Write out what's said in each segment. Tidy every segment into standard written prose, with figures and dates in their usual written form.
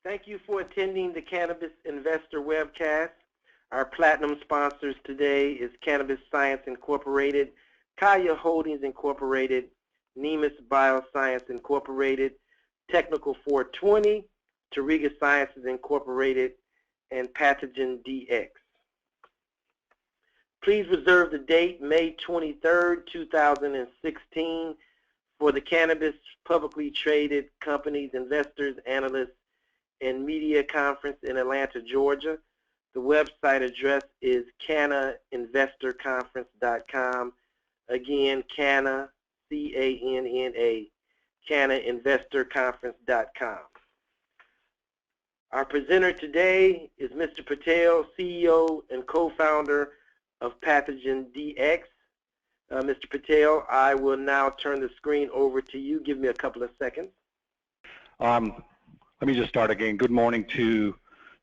Thank you for attending the Cannabis Investor Webcast. Our platinum sponsors today is Cannabis Science Incorporated, Kaya Holdings Incorporated, Nemus Bioscience Incorporated, Technical 420, Tariga Sciences Incorporated, and Pathogen Dx. Please reserve the date, May 23rd, 2016, for the Cannabis Publicly Traded Companies, Investors, Analysts, and Media Conference in Atlanta, Georgia. The website address is cannainvestorconference.com. Again, Canna, C-A-N-N-A, cannainvestorconference.com. Our presenter today is Mr. Patel, CEO and co-founder of Pathogen Dx. Mr. Patel, I will now turn the screen over to you. Give me a couple of seconds. Let me just start again. Good morning to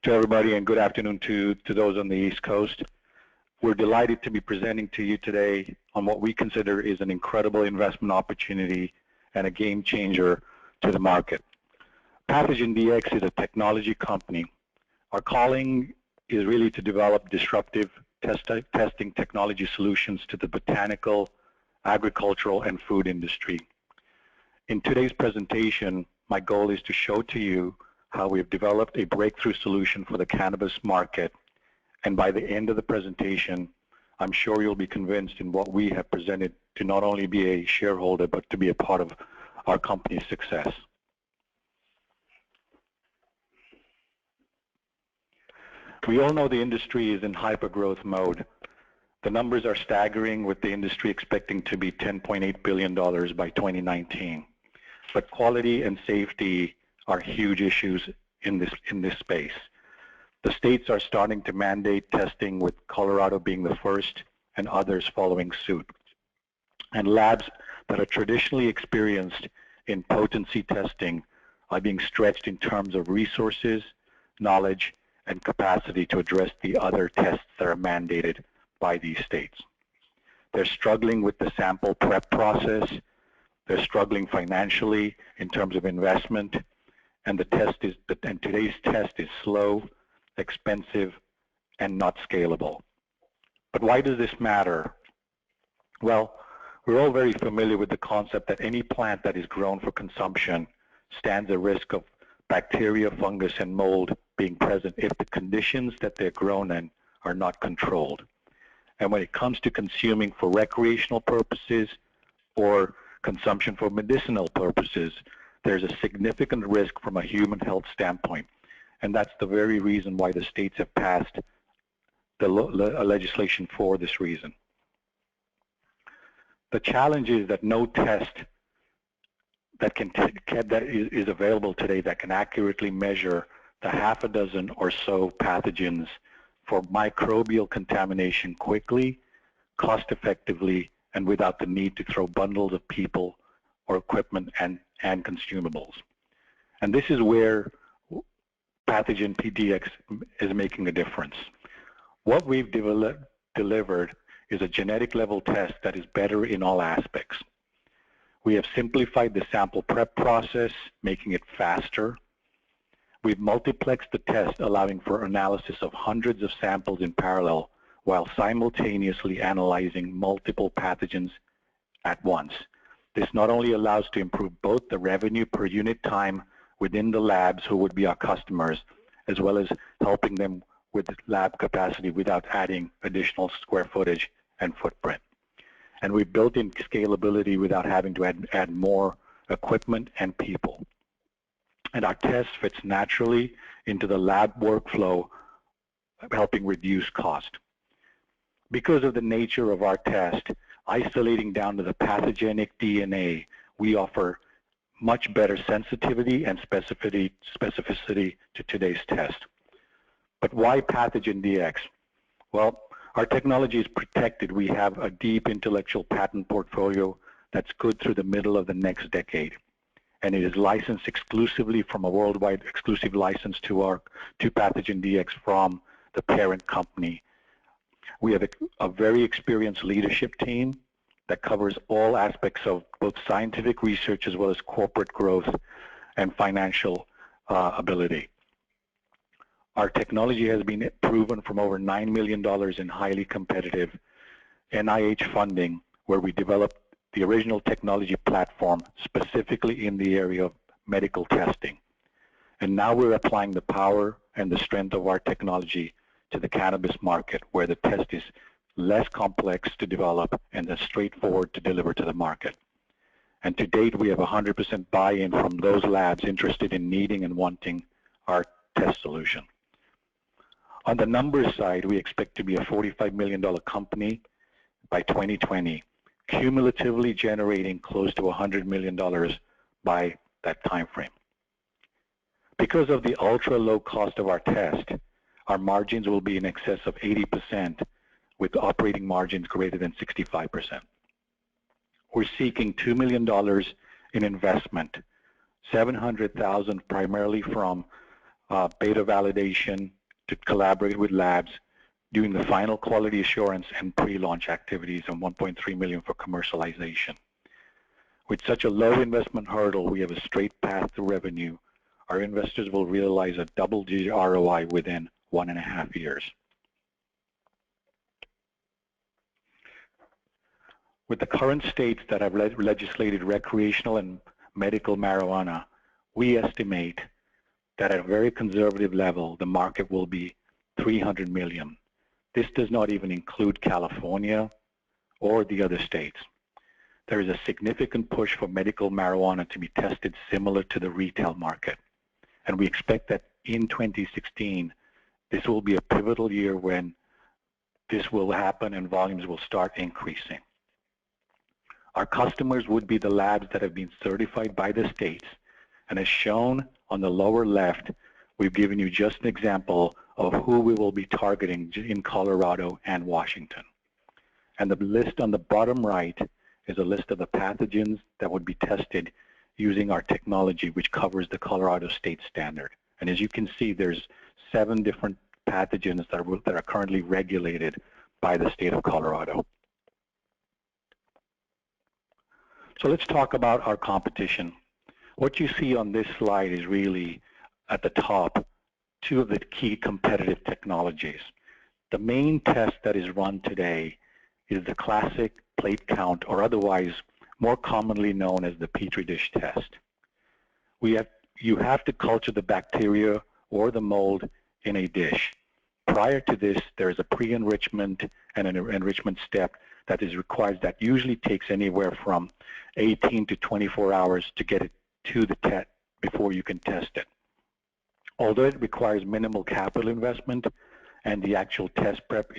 everybody, and good afternoon to those on the East Coast. We're delighted to be presenting to you today on what we consider is an incredible investment opportunity and a game changer to the market. Pathogen Dx is a technology company. Our calling is really to develop disruptive testing technology solutions to the botanical, agricultural, and food industry. In today's presentation, my goal is to show to you how we've developed a breakthrough solution for the cannabis market, and by the end of the presentation, I'm sure you'll be convinced in what we have presented to not only be a shareholder, but to be a part of our company's success. We all know the industry is in hyper-growth mode. The numbers are staggering, with the industry expecting to be $10.8 billion by 2019. But quality and safety are huge issues in this space. The states are starting to mandate testing, with Colorado being the first and others following suit. And labs that are traditionally experienced in potency testing are being stretched in terms of resources, knowledge, and capacity to address the other tests that are mandated by these states. They're struggling with the sample prep process. They're struggling financially in terms of investment, and today's test is slow, expensive, and not scalable. But why does this matter? Well, we're all very familiar with the concept that any plant that is grown for consumption stands a risk of bacteria, fungus, and mold being present if the conditions that they're grown in are not controlled. And when it comes to consuming for recreational purposes or consumption for medicinal purposes, there's a significant risk from a human health standpoint. And that's the very reason why the states have passed the legislation for this reason. The challenge is that no test that is available today that can accurately measure the half a dozen or so pathogens for microbial contamination quickly, cost effectively, and without the need to throw bundles of people or equipment and consumables. And this is where Pathogen Dx is making a difference. What we've delivered is a genetic level test that is better in all aspects. We have simplified the sample prep process, making it faster. We've multiplexed the test, allowing for analysis of hundreds of samples in parallel, while simultaneously analyzing multiple pathogens at once. This not only allows to improve both the revenue per unit time within the labs, who would be our customers, as well as helping them with lab capacity without adding additional square footage and footprint. And we've built in scalability without having to add more equipment and people. And our test fits naturally into the lab workflow, helping reduce cost. Because of the nature of our test, isolating down to the pathogenic DNA, we offer much better sensitivity and specificity to today's test. But why Pathogen Dx? Well, our technology is protected. We have a deep intellectual patent portfolio that's good through the middle of the next decade. And it is licensed exclusively from a worldwide exclusive license to Pathogen Dx from the parent company. We have a very experienced leadership team that covers all aspects of both scientific research as well as corporate growth and financial ability. Our technology has been proven from over $9 million in highly competitive NIH funding, where we developed the original technology platform specifically in the area of medical testing. And now we're applying the power and the strength of our technology to the cannabis market, where the test is less complex to develop and as straightforward to deliver to the market. And to date, we have 100% buy-in from those labs interested in needing and wanting our test solution. On the numbers side, we expect to be a $45 million company by 2020, cumulatively generating close to $100 million by that time frame. Because of the ultra-low cost of our test, our margins will be in excess of 80%, with operating margins greater than 65%. We're seeking $2 million in investment, $700,000 primarily from beta validation to collaborate with labs, doing the final quality assurance and pre-launch activities, and $1.3 million for commercialization. With such a low investment hurdle, we have a straight path to revenue. Our investors will realize a double-digit ROI within 1.5 years. With the current states that have legislated recreational and medical marijuana, we estimate that at a very conservative level, the market will be $300 million. This does not even include California or the other states. There is a significant push for medical marijuana to be tested similar to the retail market. And we expect that in 2016, this will be a pivotal year when this will happen and volumes will start increasing. Our customers would be the labs that have been certified by the states. And as shown on the lower left, we've given you just an example of who we will be targeting in Colorado and Washington. And the list on the bottom right is a list of the pathogens that would be tested using our technology, which covers the Colorado state standard. And as you can see, there's 7 different pathogens that are currently regulated by the state of Colorado. So let's talk about our competition. What you see on this slide is really, at the top, 2 of the key competitive technologies. The main test that is run today is the classic plate count, or otherwise more commonly known as the Petri dish test. You have to culture the bacteria or the mold in a dish. Prior to this, there is a pre-enrichment and an enrichment step that is required that usually takes anywhere from 18 to 24 hours to get it to the test before you can test it. Although it requires minimal capital investment and the actual test prep,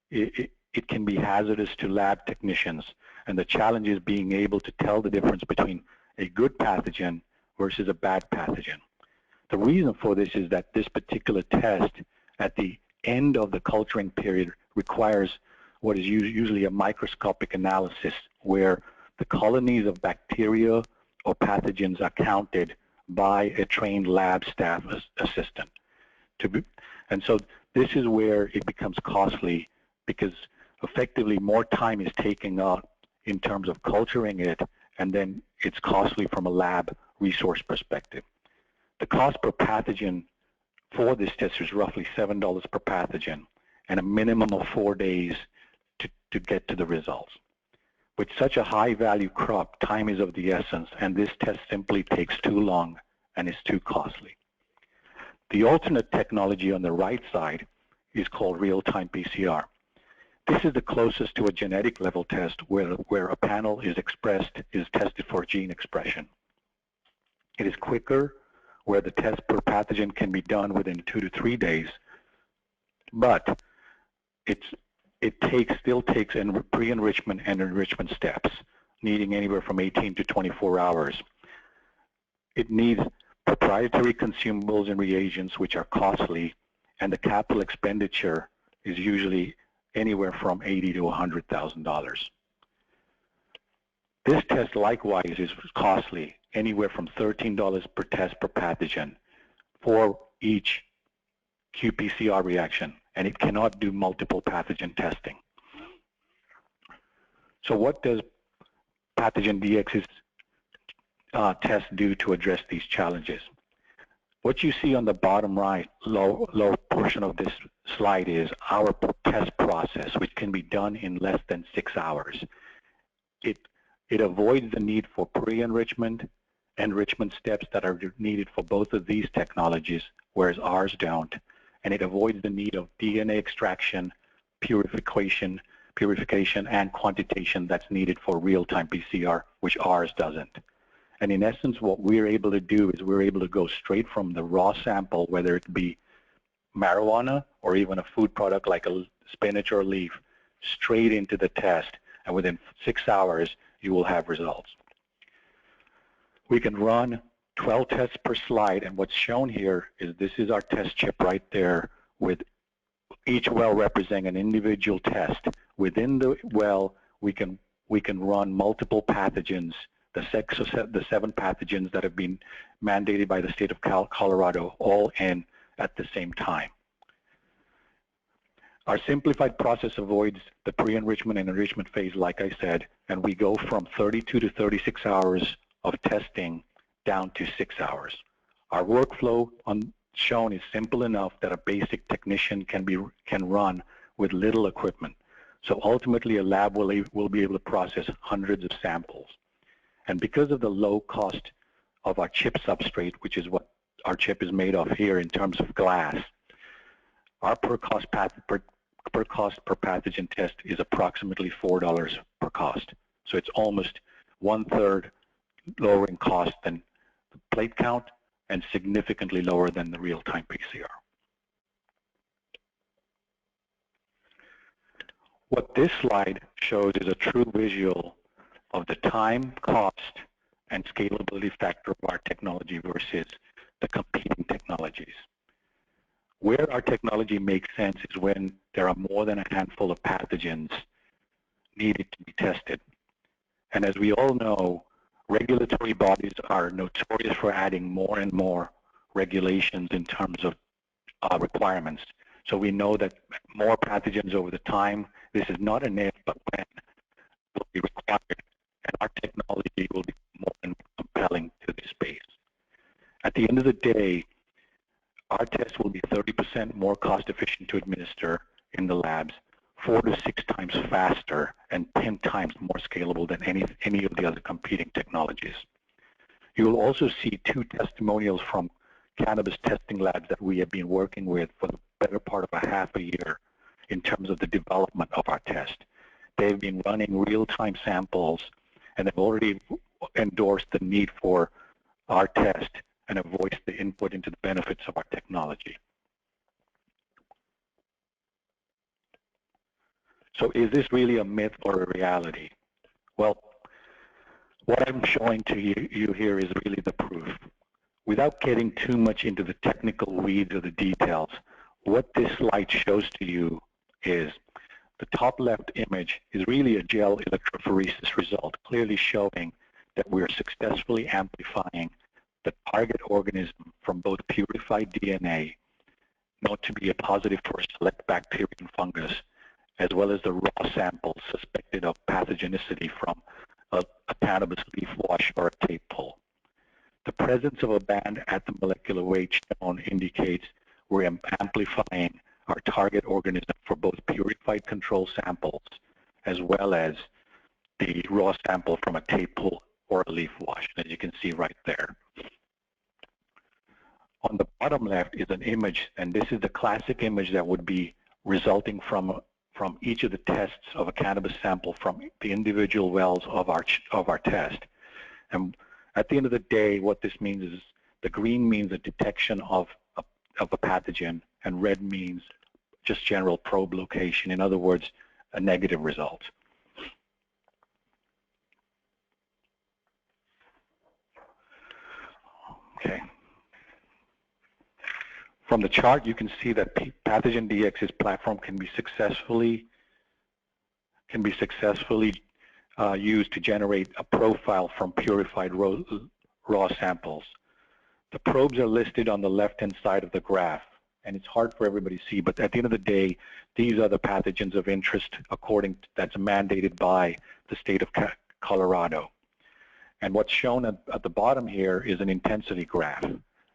it can be hazardous to lab technicians. And the challenge is being able to tell the difference between a good pathogen versus a bad pathogen. The reason for this is that this particular test at the end of the culturing period requires what is usually a microscopic analysis, where the colonies of bacteria or pathogens are counted by a trained lab staff assistant. And so this is where it becomes costly, because effectively more time is taken up in terms of culturing it, and then it's costly from a lab resource perspective. The cost per pathogen for this test is roughly $7 per pathogen, and a minimum of 4 days to get to the results. With such a high value crop, time is of the essence, and this test simply takes too long and is too costly. The alternate technology on the right side is called real-time PCR. This is the closest to a genetic level test where a panel is tested for gene expression. It is quicker, where the test per pathogen can be done within 2 to 3 days, but it still takes pre-enrichment and enrichment steps, needing anywhere from 18 to 24 hours. It needs proprietary consumables and reagents, which are costly, and the capital expenditure is usually anywhere from $80,000 to $100,000. This test likewise is costly, anywhere from $13 per test per pathogen for each qPCR reaction, and it cannot do multiple pathogen testing. So what does Pathogen Dx's test do to address these challenges? What you see on the bottom right, low portion of this slide is our test process, which can be done in less than 6 hours. It avoids the need for pre-enrichment, enrichment steps that are needed for both of these technologies, whereas ours don't. And it avoids the need of DNA extraction, purification, and quantitation that's needed for real-time PCR, which ours doesn't. And in essence, what we're able to do is we're able to go straight from the raw sample, whether it be marijuana or even a food product like a spinach or a leaf, straight into the test. And within 6 hours, you will have results. We can run 12 tests per slide, and what's shown here is this is our test chip right there, with each well representing an individual test. Within the well, we can run multiple pathogens, the 7 pathogens that have been mandated by the state of Colorado, all in at the same time. Our simplified process avoids the pre-enrichment and enrichment phase, like I said, and we go from 32 to 36 hours of testing down to 6 hours. Our workflow shown is simple enough that a basic technician can run with little equipment. So ultimately, a lab will be able to process hundreds of samples. And because of the low cost of our chip substrate, which is what our chip is made of here in terms of glass, our per cost per pathogen test is approximately $4 per cost. So it's almost 1/3 lower in cost than the plate count and significantly lower than the real-time PCR. What this slide shows is a true visual of the time, cost, and scalability factor of our technology versus the competing technologies. Where our technology makes sense is when there are more than a handful of pathogens needed to be tested. And as we all know, regulatory bodies are notorious for adding more and more regulations in terms of requirements. So we know that more pathogens over the time, this is not an if, but when, will be required, and our technology will be more and more compelling to this space. At the end of the day, our test will be 30% more cost efficient to administer in the labs, 4 to 6 times faster, and 10 times more scalable than any of the other competing technologies. You will also see 2 testimonials from cannabis testing labs that we have been working with for the better part of a half a year in terms of the development of our test. They've been running real-time samples, and they've already endorsed the need for our test and have voiced the input into the benefits of our technology. So is this really a myth or a reality? Well, what I'm showing to you here is really the proof. Without getting too much into the technical weeds or the details, what this slide shows to you is the top left image is really a gel electrophoresis result, clearly showing that we're successfully amplifying the target organism from both purified DNA, known to be a positive for a select bacteria and fungus, as well as the raw sample suspected of pathogenicity from a cannabis leaf wash or a tape pull. The presence of a band at the molecular weight shown indicates we're amplifying our target organism for both purified control samples as well as the raw sample from a tape pull or a leaf wash, as you can see right there. On the bottom left is an image, and this is the classic image that would be resulting from each of the tests of a cannabis sample from the individual wells of our test. And at the end of the day, what this means is the green means a detection of a pathogen, and red means just general probe location. In other words, a negative result. Okay. From the chart, you can see that Pathogen Dx's platform can be successfully used to generate a profile from purified raw samples. The probes are listed on the left-hand side of the graph, and it's hard for everybody to see, but at the end of the day, these are the pathogens of interest that's mandated by the state of Colorado. And what's shown at the bottom here is an intensity graph.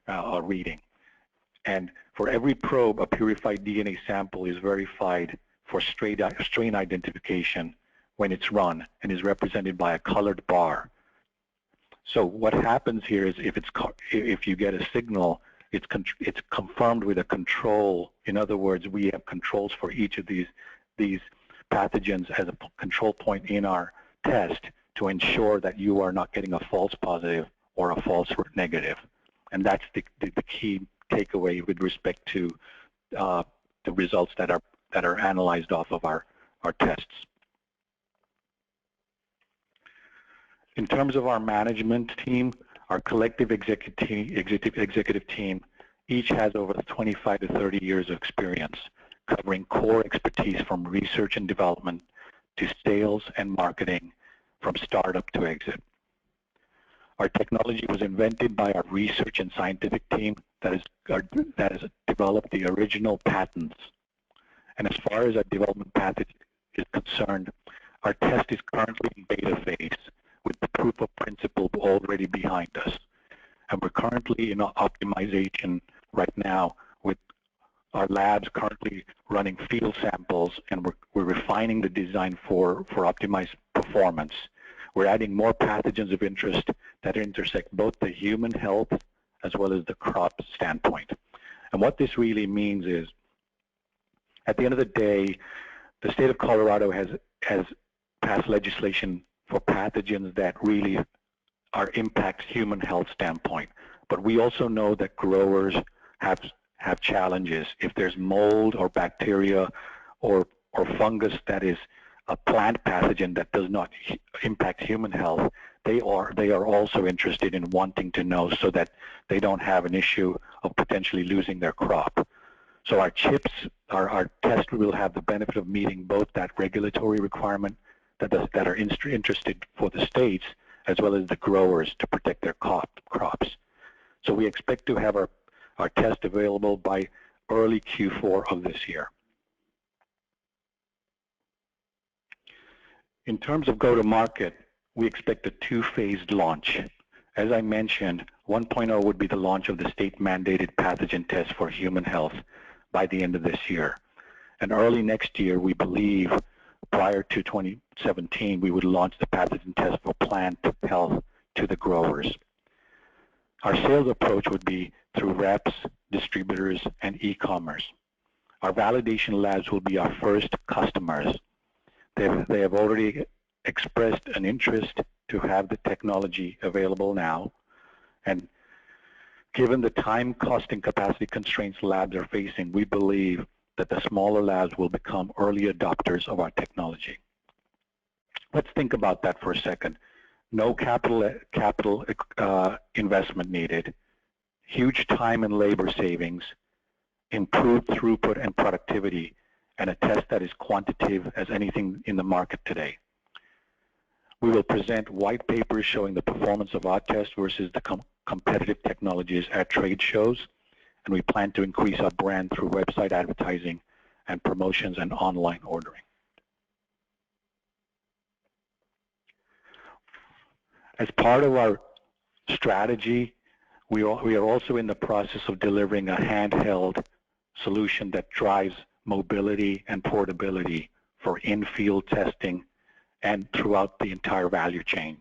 reading. And for every probe, a purified DNA sample is verified for strain identification when it's run and is represented by a colored bar. So what happens here is if you get a signal, it's confirmed with a control. In other words, we have controls for each of these pathogens as a control point in our test to ensure that you are not getting a false positive or a false negative. And that's the key takeaway with respect to the results that are analyzed off of our tests. In terms of our management team, our collective executive team each has over 25 to 30 years of experience, covering core expertise from research and development to sales and marketing, from startup to exit. Our technology was invented by our research and scientific team that has developed the original patents. And as far as our development path is concerned, our test is currently in beta phase with the proof of principle already behind us. And we're currently in optimization right now with our labs currently running field samples, and we're refining the design for optimized performance. We're adding more pathogens of interest that intersect both the human health as well as the crop standpoint. And what this really means is, at the end of the day, the state of Colorado has passed legislation for pathogens that really impact human health standpoint. But we also know that growers have challenges. If there's mold or bacteria or fungus that is a plant pathogen that does not impact human health, they are also interested in wanting to know so that they don't have an issue of potentially losing their crop. So our chips, our test will have the benefit of meeting both that regulatory requirement that are interested for the states as well as the growers to protect their crops. So we expect to have our test available by early Q4 of this year. In terms of go-to-market, we expect a two-phased launch. As I mentioned, 1.0 would be the launch of the state-mandated pathogen test for human health by the end of this year. And early next year, we believe, prior to 2017, we would launch the pathogen test for plant health to the growers. Our sales approach would be through reps, distributors, and e-commerce. Our validation labs will be our first customers. They have already expressed an interest to have the technology available now, and given the time, cost, and capacity constraints labs are facing, we believe that the smaller labs will become early adopters of our technology. Let's think about that for a second. No capital investment needed, huge time and labor savings, improved throughput and productivity, and a test that is quantitative as anything in the market today. We will present white papers showing the performance of our test versus the competitive technologies at trade shows, and we plan to increase our brand through website advertising and promotions and online ordering. As part of our strategy, we are also in the process of delivering a handheld solution that drives mobility and portability for in-field testing and throughout the entire value chain.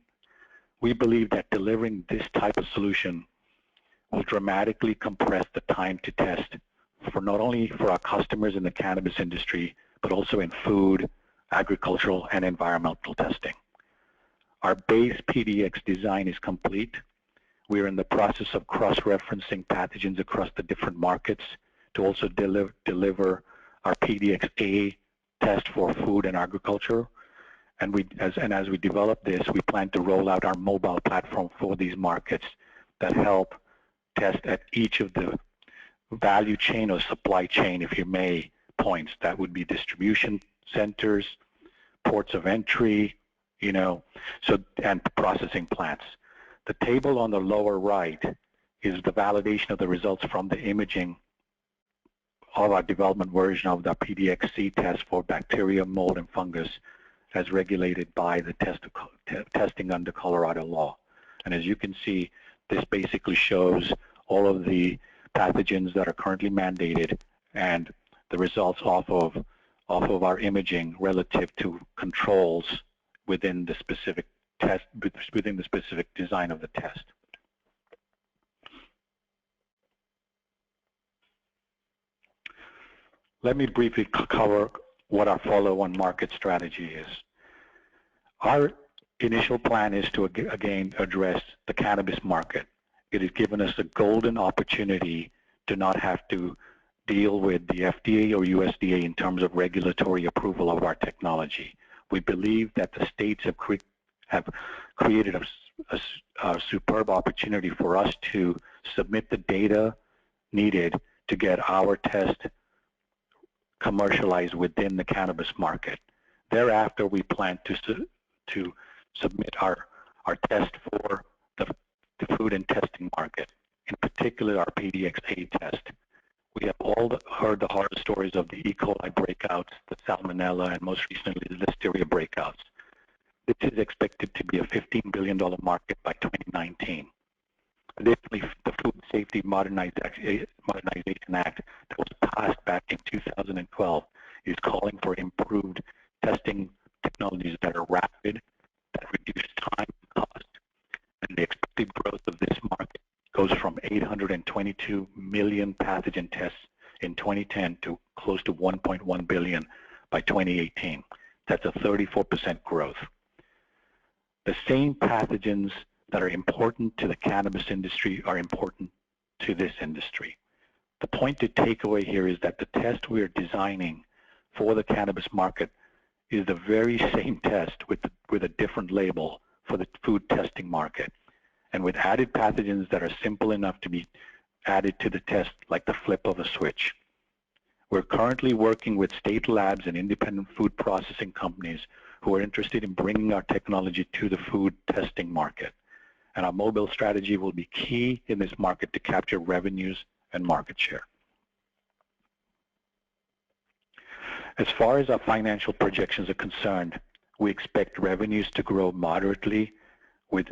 We believe that delivering this type of solution will dramatically compress the time to test for not only for our customers in the cannabis industry, but also in food, agricultural, and environmental testing. Our base PDX design is complete. We are in the process of cross-referencing pathogens across the different markets to also deliver our PDX-A test for food and agriculture. And as we develop this, we plan to roll out our mobile platform for these markets that help test at each of the value chain or supply chain, if you may, points. That would be distribution centers, ports of entry, and processing plants. The table on the lower right is the validation of the results from the imaging of our development version of the PDX-C test for bacteria, mold, and fungus as regulated by the testing under Colorado law. And as you can see, this basically shows all of the pathogens that are currently mandated and the results off of our imaging relative to controls within the specific test, within the specific design of the test. Let me briefly cover what our follow-on market strategy is. Our initial plan is to again address the cannabis market. It has given us a golden opportunity to not have to deal with the FDA or USDA in terms of regulatory approval of our technology. We believe that the states have created a superb opportunity for us to submit the data needed to get our test commercialized within the cannabis market. Thereafter, we plan to submit our test for the food and testing market, in particular our PDX-A test. We have all heard the horror stories of the E. coli breakouts, the salmonella, and most recently the listeria breakouts. This is expected to be a $15 billion market by 2019. Additionally, the Food Safety Modernization Act that was passed back in 2012 is calling for improved testing technologies that are rapid, that reduce time and cost, and the expected growth of this market goes from 822 million pathogen tests in 2010 to close to 1.1 billion by 2018. That's a 34% growth. The same pathogens that are important to the cannabis industry are important to this industry. The point to take away here is that the test we are designing for the cannabis market is the very same test with a different label for the food testing market, and with added pathogens that are simple enough to be added to the test like the flip of a switch. We're currently working with state labs and independent food processing companies who are interested in bringing our technology to the food testing market. And our mobile strategy will be key in this market to capture revenues and market share. As far as our financial projections are concerned, we expect revenues to grow moderately, with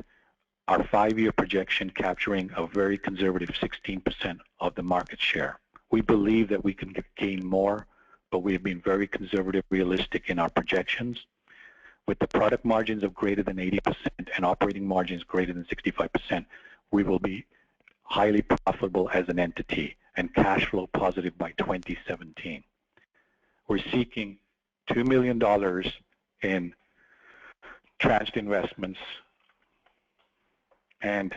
our 5-year projection capturing a very conservative 16% of the market share. We believe that we can gain more, but we have been very conservative, realistic in our projections. With the product margins of greater than 80% and operating margins greater than 65%, we will be highly profitable as an entity and cash flow positive by 2017. We're seeking $2 million in tranched investments and,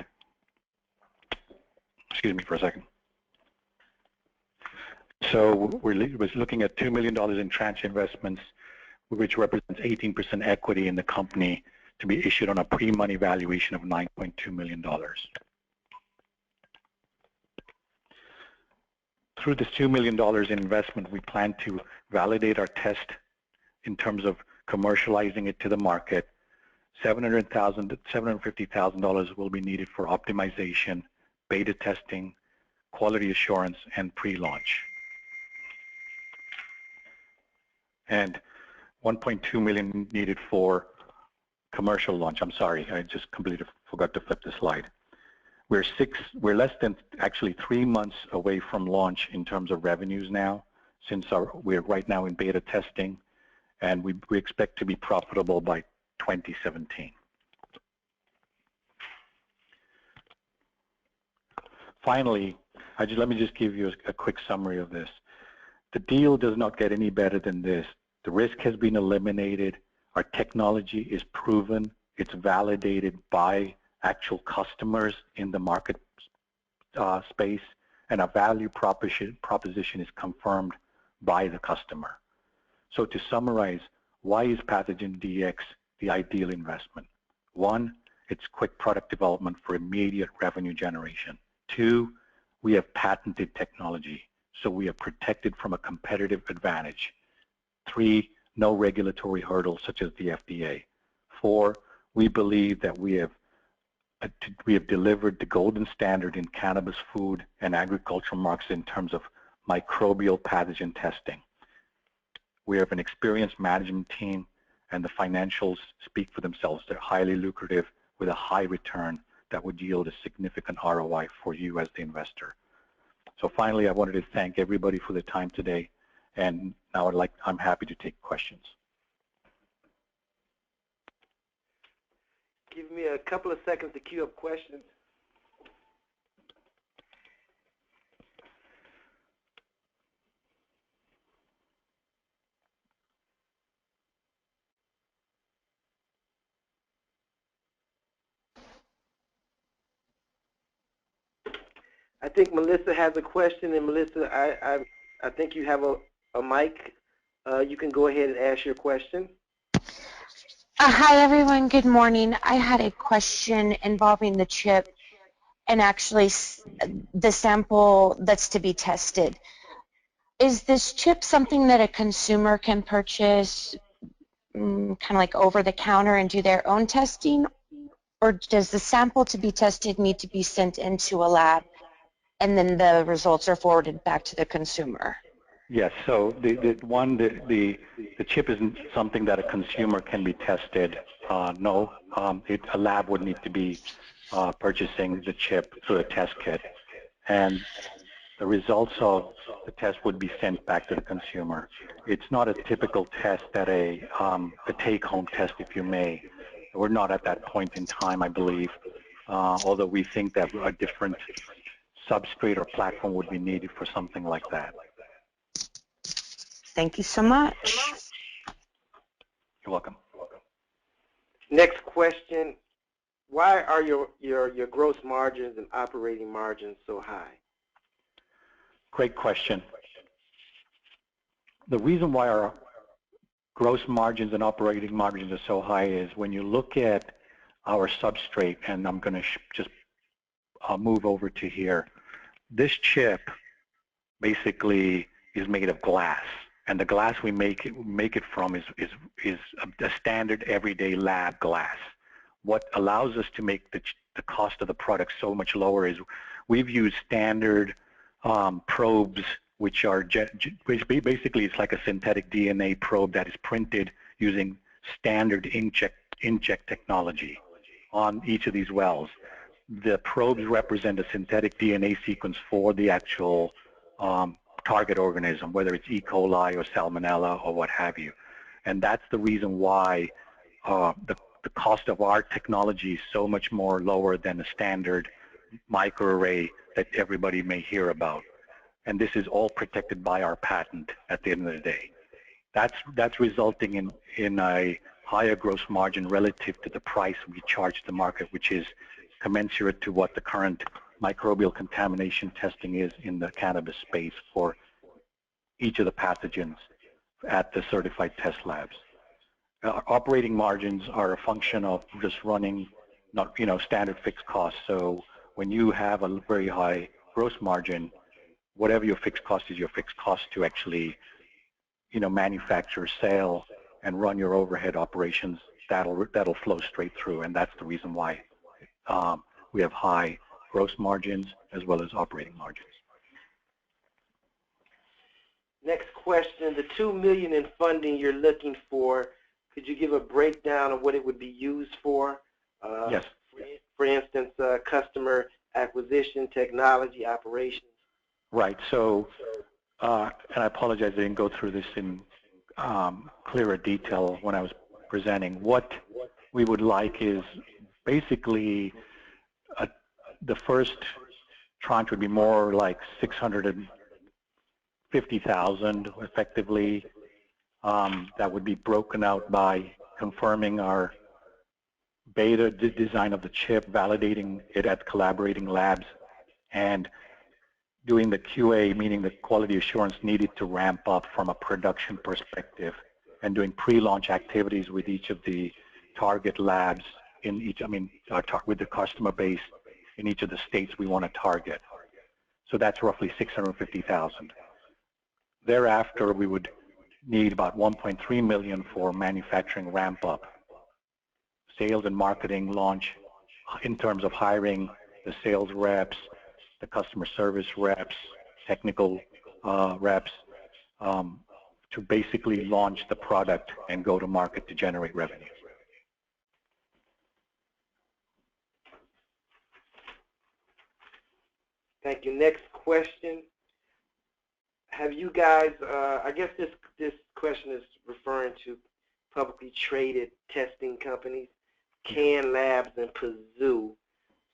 excuse me for a second. So we're looking at $2 million in tranche investments, which represents 18% equity in the company, to be issued on a pre-money valuation of $9.2 million. Through this $2 million in investment, we plan to validate our test in terms of commercializing it to the market. $750,000 to $750,000 will be needed for optimization, beta testing, quality assurance, and pre-launch. And $1.2 million needed for commercial launch. I'm sorry, I just completely forgot to flip the slide. We're less than actually 3 months away from launch in terms of revenues now, since we're right now in beta testing, and we expect to be profitable by 2017. Finally, let me just give you a quick summary of this. The deal does not get any better than this. The risk has been eliminated. Our technology is proven. It's validated by actual customers in the market space, and our value proposition is confirmed by the customer. So to summarize, why is Pathogen Dx the ideal investment? 1, it's quick product development for immediate revenue generation. 2, we have patented technology, so we are protected from a competitive advantage. 3, no regulatory hurdles such as the FDA. 4, we believe that we have delivered the golden standard in cannabis, food, and agricultural markets in terms of microbial pathogen testing. We have an experienced management team, and the financials speak for themselves. They're highly lucrative with a high return that would yield a significant ROI for you as the investor. So finally, I wanted to thank everybody for the time today, and now I'm happy to take questions. Give me a couple of seconds to queue up questions. I think Melissa has a question, and Melissa, I think you have a mic. You can go ahead and ask your question. Hi everyone, good morning. I had a question involving the chip and actually the sample that's to be tested. Is this chip something that a consumer can purchase kind of like over the counter and do their own testing? Or does the sample to be tested need to be sent into a lab and then the results are forwarded back to the consumer? Yes, so the chip isn't something that a consumer can be tested. No, a lab would need to be purchasing the chip through a test kit, and the results of the test would be sent back to the consumer. It's not a typical test that a take-home test, if you may. We're not at that point in time, I believe, although we think that a different substrate or platform would be needed for something like that. Thank you so much. You're welcome. Next question, why are your gross margins and operating margins so high? Great question. The reason why our gross margins and operating margins are so high is when you look at our substrate, and I'm going to just move over to here. This chip basically is made of glass, and the glass we make it from is a standard everyday lab glass. What allows us to make the cost of the product so much lower is we've used standard probes, which basically it's like a synthetic DNA probe that is printed using standard inkjet technology on each of these wells. The probes represent a synthetic DNA sequence for the actual target organism, whether it's E. coli or Salmonella or what have you. And that's the reason why the cost of our technology is so much more lower than a standard microarray that everybody may hear about. And this is all protected by our patent at the end of the day. That's resulting in a higher gross margin relative to the price we charge the market, which is commensurate to what the current microbial contamination testing is in the cannabis space for each of the pathogens at the certified test labs. Operating margins are a function of just running, standard fixed costs. So when you have a very high gross margin, whatever your fixed cost is, your fixed cost to actually, manufacture, sell, and run your overhead operations, that'll flow straight through, and that's the reason why we have high gross margins as well as operating margins. Next question, the $2 million in funding you're looking for, could you give a breakdown of what it would be used for? Yes. For instance, customer acquisition, technology, operations. Right. So, and I apologize I didn't go through this in clearer detail when I was presenting. What we would like is basically the first tranche would be more like $650,000 effectively. That would be broken out by confirming our beta design of the chip, validating it at collaborating labs, and doing the QA, meaning the quality assurance needed to ramp up from a production perspective, and doing pre-launch activities with each of the target labs in each, with the customer base in each of the states we want to target. So that's roughly $650,000. Thereafter, we would need about $1.3 million for manufacturing ramp up, sales and marketing launch in terms of hiring the sales reps, the customer service reps, technical reps, to basically launch the product and go to market to generate revenue. Thank you. Next question. Have you guys, I guess this question is referring to publicly traded testing companies, Can Labs and Pazoo.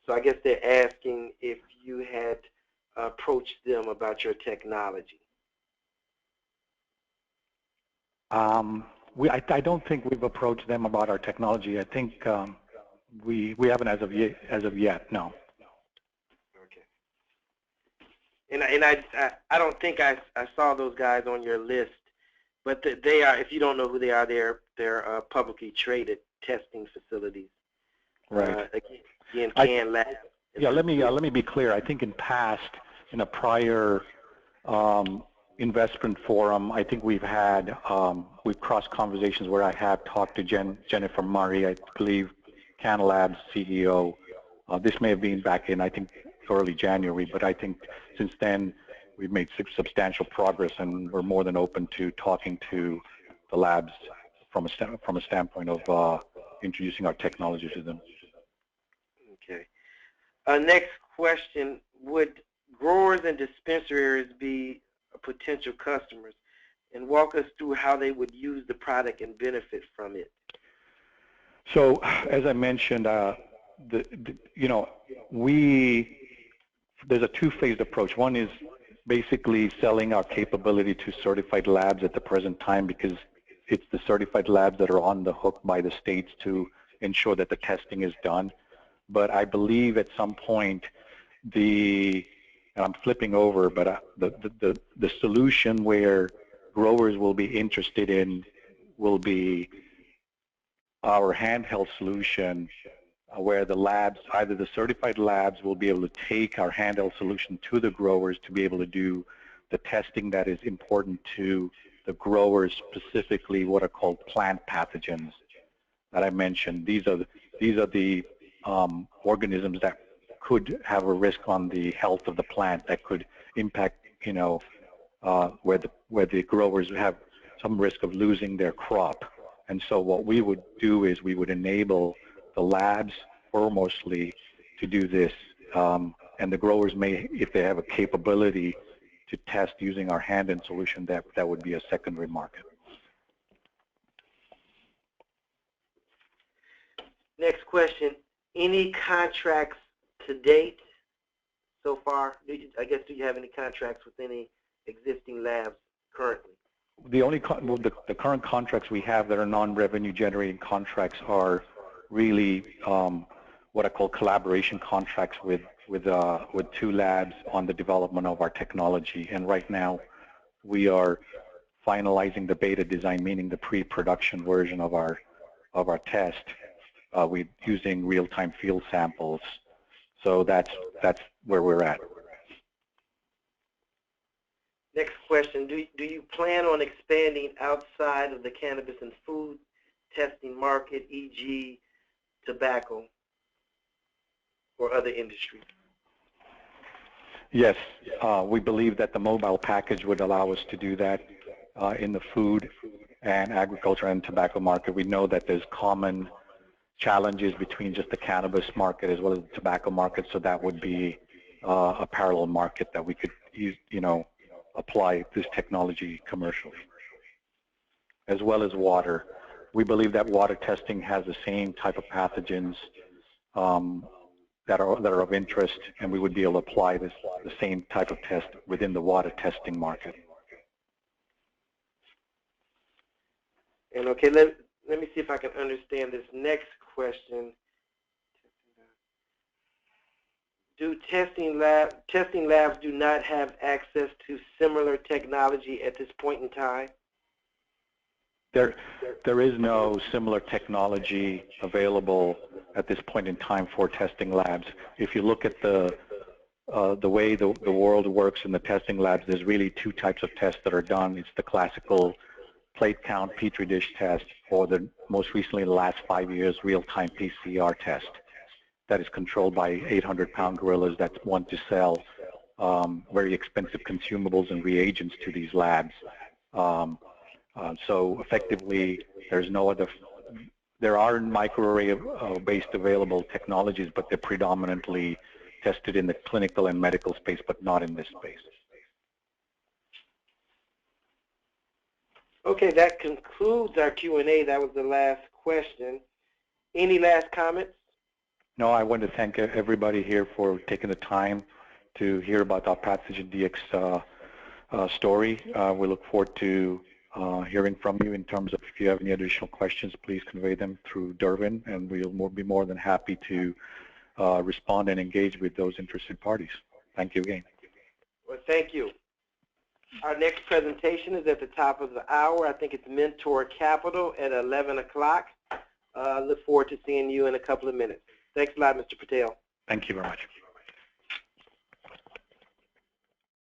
So I guess they're asking if you had approached them about your technology. I don't think we've approached them about our technology. I think we haven't as of yet. No. Okay. And I don't think I saw those guys on your list, but they are. If you don't know who they are, they're publicly traded testing facilities. Right. Again, Can Labs. Yeah. Let me be clear. I think in a prior investment forum, I think we've crossed conversations where I have talked to Jennifer Murray, I believe, Can Labs CEO. This may have been back in, I think, early January, but I think since then we've made substantial progress, and we're more than open to talking to the labs from a standpoint of introducing our technology to them. Okay. Next question: would growers and dispensaries be potential customers, and walk us through how they would use the product and benefit from it? So, as I mentioned, there's a two-phased approach. One is basically selling our capability to certified labs at the present time, because it's the certified labs that are on the hook by the states to ensure that the testing is done. But I believe at some point and I'm flipping over, but the solution where growers will be interested in will be our handheld solution, where the labs, either the certified labs will be able to take our handheld solution to the growers to be able to do the testing that is important to the growers, specifically what are called plant pathogens that I mentioned. These are the organisms that could have a risk on the health of the plant, that could impact, where the growers have some risk of losing their crop. And so what we would do is we would enable the labs foremostly to do this, and the growers may, if they have a capability to test using our hand-in solution, that would be a secondary market. Next question: any contracts to date so far? I guess, do you have any contracts with any existing labs currently? The current contracts we have that are non-revenue generating contracts are really what I call collaboration contracts with two labs on the development of our technology. And right now we are finalizing the beta design, meaning the pre-production version of our test. We're using real-time field samples. So that's where we're at. Next question: do you plan on expanding outside of the cannabis and food testing market, e.g. tobacco or other industries? Yes, we believe that the mobile package would allow us to do that in the food and agriculture and tobacco market. We know that there's common challenges between just the cannabis market as well as the tobacco market, so that would be a parallel market that we could use, apply this technology commercially, as well as water. We believe that water testing has the same type of pathogens that are of interest, and we would be able to apply the same type of test within the water testing market. And okay, let me see if I can understand this next question. Do testing labs do not have access to similar technology at this point in time? There is no similar technology available at this point in time for testing labs. If you look at the way the world works in the testing labs, there's really two types of tests that are done. It's the classical plate count Petri dish test, or the most recently in the last 5 years, real-time PCR test that is controlled by 800-pound gorillas that want to sell very expensive consumables and reagents to these labs. So effectively, there are microarray-based available technologies, but they're predominantly tested in the clinical and medical space, but not in this space. Okay, that concludes our Q&A. That was the last question. Any last comments? No, I want to thank everybody here for taking the time to hear about our Pathogen Dx story. We look forward to hearing from you in terms of if you have any additional questions, please convey them through Dervin, and we'll be more than happy to respond and engage with those interested parties. Thank you again. Well, thank you. Our next presentation is at the top of the hour. I think it's Mentor Capital at 11 o'clock. Look forward to seeing you in a couple of minutes. Thanks a lot, Mr. Patel. Thank you very much.